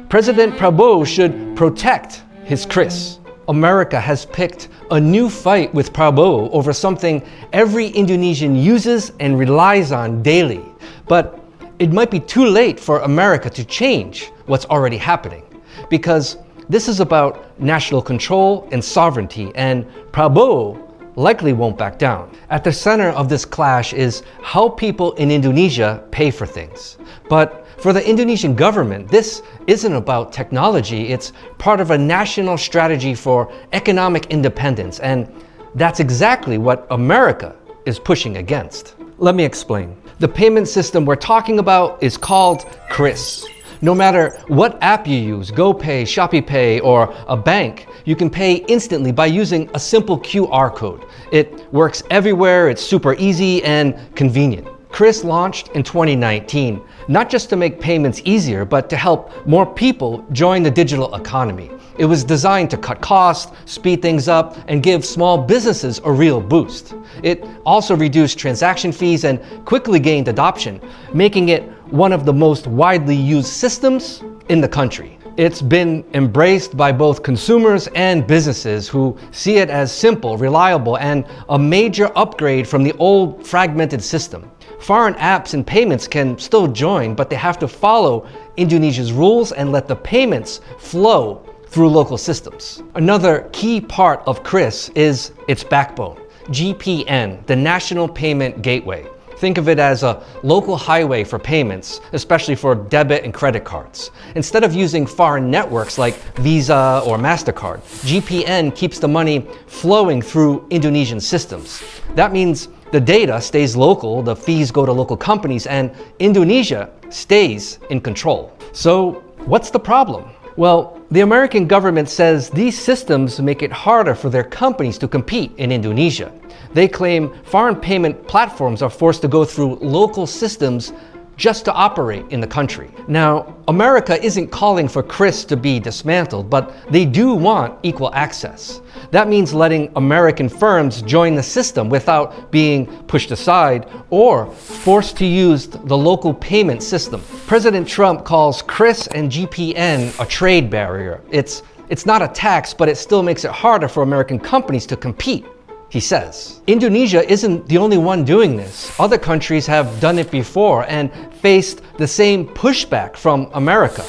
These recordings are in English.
President Prabowo should protect his QRIS. America has picked a new fight with Prabowo over something every Indonesian uses and relies on daily. But it might be too late for America to change what's already happening, because this is about national control and sovereignty, and Prabowo likely won't back down. At the center of this clash is how people in Indonesia pay for things. But for the Indonesian government, this isn't about technology, it's part of a national strategy for economic independence, and that's exactly what America is pushing against. Let me explain. The payment system we're talking about is called QRIS. No matter what app you use, GoPay, ShopeePay, or a bank, you can pay instantly by using a simple QR code. It works everywhere, it's super easy and convenient. QRIS launched in 2019, not just to make payments easier, but to help more people join the digital economy. It was designed to cut costs, speed things up, and give small businesses a real boost. It also reduced transaction fees and quickly gained adoption, making it one of the most widely used systems in the country. It's been embraced by both consumers and businesses who see it as simple, reliable, and a major upgrade from the old fragmented system. Foreign apps and payments can still join, but they have to follow Indonesia's rules and let the payments flow through local systems. Another key part of QRIS is its backbone, GPN, the National Payment Gateway. Think of it as a local highway for payments, especially for debit and credit cards. Instead of using foreign networks like Visa or Mastercard, GPN keeps the money flowing through Indonesian systems. That means the data stays local, the fees go to local companies, and Indonesia stays in control. So what's the problem? Well, the American government says these systems make it harder for their companies to compete in Indonesia. They claim foreign payment platforms are forced to go through local systems just to operate in the country. Now, America isn't calling for QRIS to be dismantled, but they do want equal access. That means letting American firms join the system without being pushed aside or forced to use the local payment system. President Trump calls QRIS and GPN a trade barrier. It's not a tax, but it still makes it harder for American companies to compete, he says. Indonesia isn't the only one doing this. Other countries have done it before and faced the same pushback from America.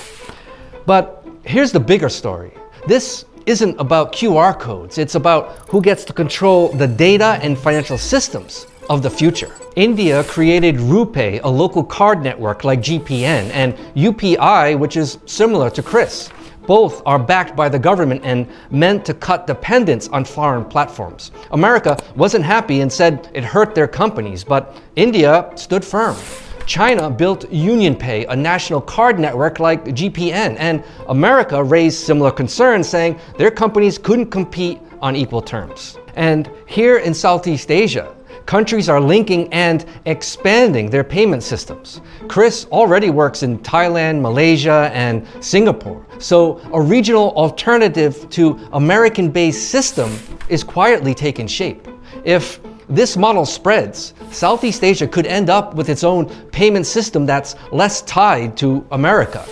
But here's the bigger story. This isn't about QR codes. It's about who gets to control the data and financial systems of the future. India created RuPay, a local card network like GPN, and UPI, which is similar to QRIS. Both are backed by the government and meant to cut dependence on foreign platforms. America wasn't happy and said it hurt their companies, but India stood firm. China built UnionPay, a national card network like GPN, and America raised similar concerns, saying their companies couldn't compete on equal terms. And here in Southeast Asia, countries are linking and expanding their payment systems. QRIS already works in Thailand, Malaysia, and Singapore. So a regional alternative to American-based system is quietly taking shape. If this model spreads, Southeast Asia could end up with its own payment system that's less tied to America.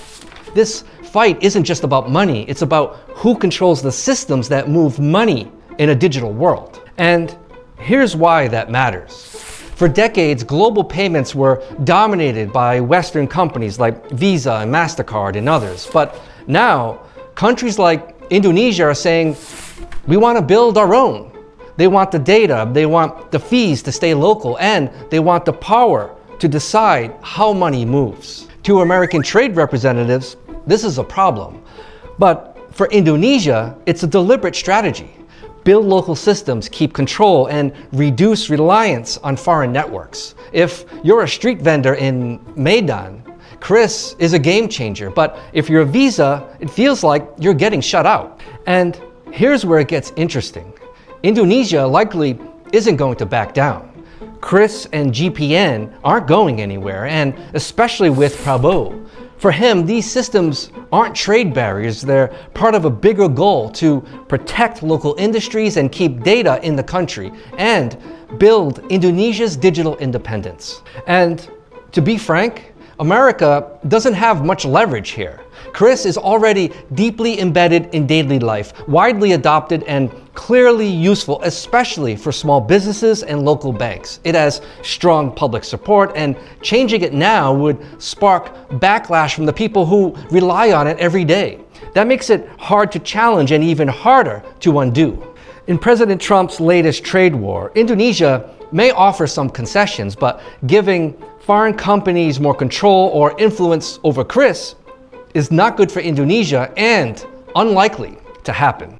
This fight isn't just about money, it's about who controls the systems that move money in a digital world. And here's why that matters. For decades, global payments were dominated by Western companies like Visa and Mastercard and others. But now, countries like Indonesia are saying, we want to build our own. They want the data, they want the fees to stay local, and they want the power to decide how money moves. To American trade representatives, this is a problem. But for Indonesia, it's a deliberate strategy. Build local systems, keep control, and reduce reliance on foreign networks. If you're a street vendor in Medan, QRIS is a game changer, but if you're a Visa, it feels like you're getting shut out. And here's where it gets interesting. Indonesia likely isn't going to back down. QRIS and GPN aren't going anywhere, and especially with Prabowo. For him, these systems aren't trade barriers, they're part of a bigger goal to protect local industries and keep data in the country and build Indonesia's digital independence. And to be frank, America doesn't have much leverage here. QRIS is already deeply embedded in daily life, widely adopted and clearly useful, especially for small businesses and local banks. It has strong public support, and changing it now would spark backlash from the people who rely on it every day. That makes it hard to challenge and even harder to undo. In President Trump's latest trade war, Indonesia may offer some concessions, but giving foreign companies more control or influence over QRIS is not good for Indonesia and unlikely to happen.